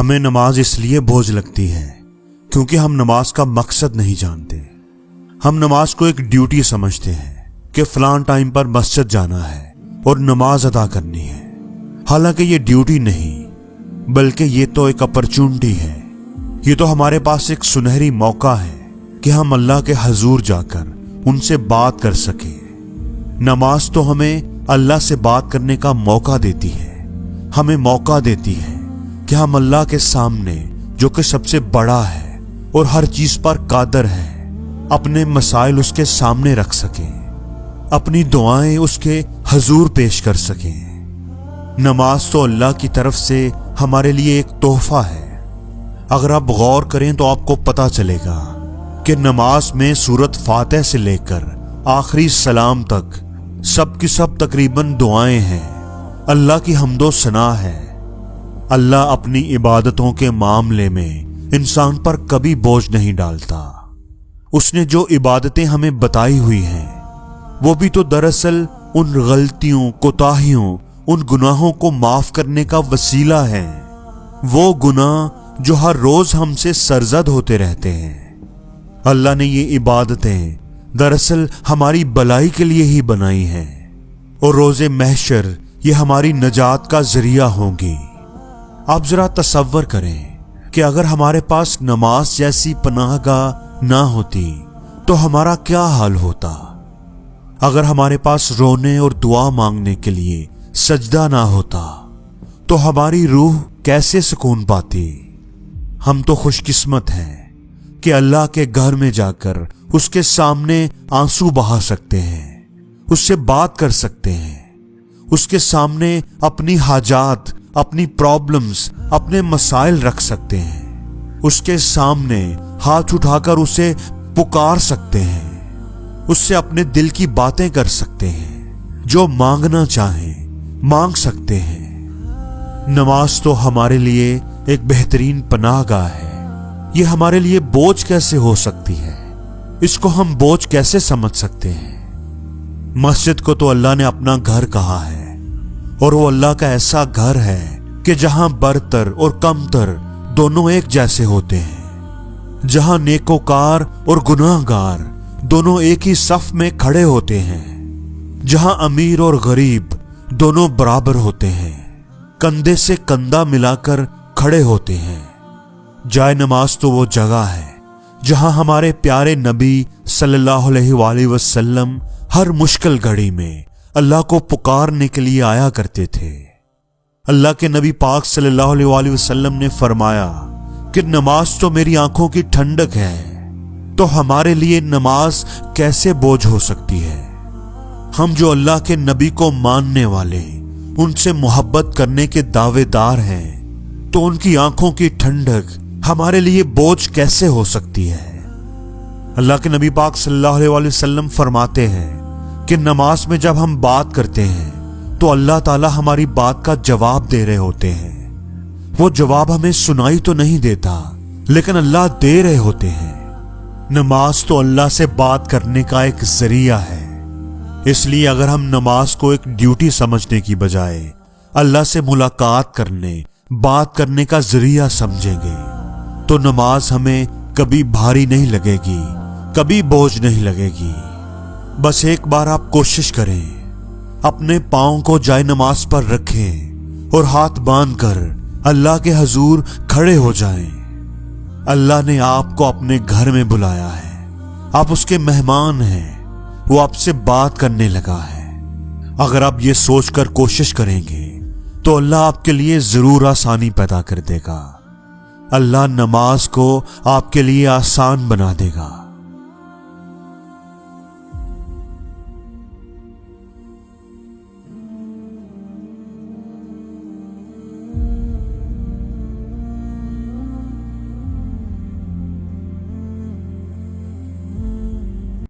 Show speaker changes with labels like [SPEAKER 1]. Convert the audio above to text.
[SPEAKER 1] ہمیں نماز اس لیے بوجھ لگتی ہے کیونکہ ہم نماز کا مقصد نہیں جانتے۔ ہم نماز کو ایک ڈیوٹی سمجھتے ہیں کہ فلاں ٹائم پر مسجد جانا ہے اور نماز ادا کرنی ہے، حالانکہ یہ ڈیوٹی نہیں بلکہ یہ تو ایک اپرچونٹی ہے۔ یہ تو ہمارے پاس ایک سنہری موقع ہے کہ ہم اللہ کے حضور جا کر ان سے بات کر سکیں۔ نماز تو ہمیں اللہ سے بات کرنے کا موقع دیتی ہے، ہمیں موقع دیتی ہے کہ ہم اللہ کے سامنے جو کہ سب سے بڑا ہے اور ہر چیز پر قادر ہے اپنے مسائل اس کے سامنے رکھ سکیں، اپنی دعائیں اس کے حضور پیش کر سکیں۔ نماز تو اللہ کی طرف سے ہمارے لیے ایک تحفہ ہے۔ اگر آپ غور کریں تو آپ کو پتہ چلے گا کہ نماز میں سورۃ فاتح سے لے کر آخری سلام تک سب کی سب تقریباً دعائیں ہیں، اللہ کی حمد و ثنا ہے۔ اللہ اپنی عبادتوں کے معاملے میں انسان پر کبھی بوجھ نہیں ڈالتا۔ اس نے جو عبادتیں ہمیں بتائی ہوئی ہیں وہ بھی تو دراصل ان غلطیوں، کوتاہیوں، ان گناہوں کو معاف کرنے کا وسیلہ ہے، وہ گناہ جو ہر روز ہم سے سرزد ہوتے رہتے ہیں۔ اللہ نے یہ عبادتیں دراصل ہماری بلائی کے لیے ہی بنائی ہیں اور روز محشر یہ ہماری نجات کا ذریعہ ہوں گی۔ آپ ذرا تصور کریں کہ اگر ہمارے پاس نماز جیسی پناہ گاہ نہ ہوتی تو ہمارا کیا حال ہوتا؟ اگر ہمارے پاس رونے اور دعا مانگنے کے لیے سجدہ نہ ہوتا تو ہماری روح کیسے سکون پاتی؟ ہم تو خوش قسمت ہیں کہ اللہ کے گھر میں جا کر اس کے سامنے آنسو بہا سکتے ہیں، اس سے بات کر سکتے ہیں، اس کے سامنے اپنی حاجات، اپنی پرابلمز، اپنے مسائل رکھ سکتے ہیں، اس کے سامنے ہاتھ اٹھا کر اسے پکار سکتے ہیں، اس سے اپنے دل کی باتیں کر سکتے ہیں، جو مانگنا چاہیں مانگ سکتے ہیں۔ نماز تو ہمارے لیے ایک بہترین پناہ گاہ ہے۔ یہ ہمارے لیے بوجھ کیسے ہو سکتی ہے؟ اس کو ہم بوجھ کیسے سمجھ سکتے ہیں؟ مسجد کو تو اللہ نے اپنا گھر کہا ہے، اور وہ اللہ کا ایسا گھر ہے کہ جہاں برتر اور کمتر دونوں ایک جیسے ہوتے ہیں، جہاں نیکوکار اور گناہ گار دونوں ایک ہی صف میں کھڑے ہوتے ہیں، جہاں امیر اور غریب دونوں برابر ہوتے ہیں، کندھے سے کندھا ملا کر کھڑے ہوتے ہیں۔ جائے نماز تو وہ جگہ ہے جہاں ہمارے پیارے نبی صلی اللہ علیہ وآلہ وسلم ہر مشکل گھڑی میں اللہ کو پکارنے کے لیے آیا کرتے تھے۔ اللہ کے نبی پاک صلی اللہ علیہ وآلہ وسلم نے فرمایا کہ نماز تو میری آنکھوں کی ٹھنڈک ہے، تو ہمارے لیے نماز کیسے بوجھ ہو سکتی ہے؟ ہم جو اللہ کے نبی کو ماننے والے، ان سے محبت کرنے کے دعوے دار ہیں، تو ان کی آنکھوں کی ٹھنڈک ہمارے لیے بوجھ کیسے ہو سکتی ہے؟ اللہ کے نبی پاک صلی اللہ علیہ وآلہ وسلم فرماتے ہیں کہ نماز میں جب ہم بات کرتے ہیں تو اللہ تعالی ہماری بات کا جواب دے رہے ہوتے ہیں۔ وہ جواب ہمیں سنائی تو نہیں دیتا، لیکن اللہ دے رہے ہوتے ہیں۔ نماز تو اللہ سے بات کرنے کا ایک ذریعہ ہے۔ اس لیے اگر ہم نماز کو ایک ڈیوٹی سمجھنے کی بجائے اللہ سے ملاقات کرنے، بات کرنے کا ذریعہ سمجھیں گے تو نماز ہمیں کبھی بھاری نہیں لگے گی، کبھی بوجھ نہیں لگے گی۔ بس ایک بار آپ کوشش کریں، اپنے پاؤں کو جائے نماز پر رکھیں اور ہاتھ باندھ کر اللہ کے حضور کھڑے ہو جائیں۔ اللہ نے آپ کو اپنے گھر میں بلایا ہے، آپ اس کے مہمان ہیں، وہ آپ سے بات کرنے لگا ہے۔ اگر آپ یہ سوچ کر کوشش کریں گے تو اللہ آپ کے لیے ضرور آسانی پیدا کر دے گا۔ اللہ نماز کو آپ کے لیے آسان بنا دے گا۔